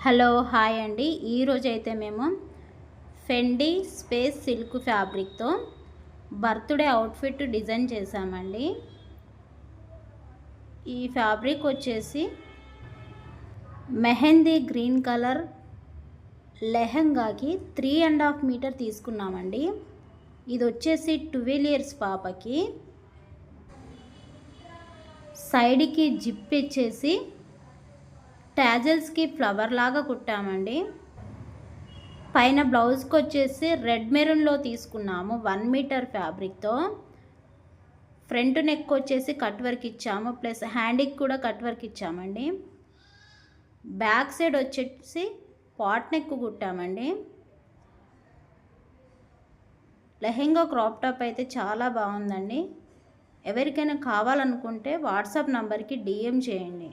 Hello hi అండి. ఈరోజు అయితే మేము ఫెండీ స్పేస్ సిల్క్ ఫ్యాబ్రిక్తో బర్త్డే అవుట్ఫిట్ డిజైన్ చేసామండి. ఈ ఫ్యాబ్రిక్ వచ్చేసి మెహందీ గ్రీన్ కలర్ లెహంగాకి 3.5 మీటర్ తీసుకున్నామండి. ఇది వచ్చేసి 12 ఇయర్స్ పాపకి. సైడ్కి జిప్ ఇచ్చేసి టాజల్స్కి ఫ్లవర్ లాగా కుట్టామండి. పైన బ్లౌజ్కి వచ్చేసి రెడ్ మెరూన్లో తీసుకున్నాము 1 మీటర్ ఫ్యాబ్రిక్తో. ఫ్రంట్ నెక్ వచ్చేసి కట్ వర్క్ ఇచ్చాము, ప్లస్ హ్యాండ్కి కూడా కట్ వర్క్ ఇచ్చామండి. బ్యాక్ సైడ్ వచ్చేసి పాట్ నెక్ కుట్టామండి. లెహెంగా క్రాప్ టాప్ అయితే చాలా బాగుందండి. ఎవరికైనా కావాలనుకుంటే వాట్సాప్ నంబర్కి DM చేయండి.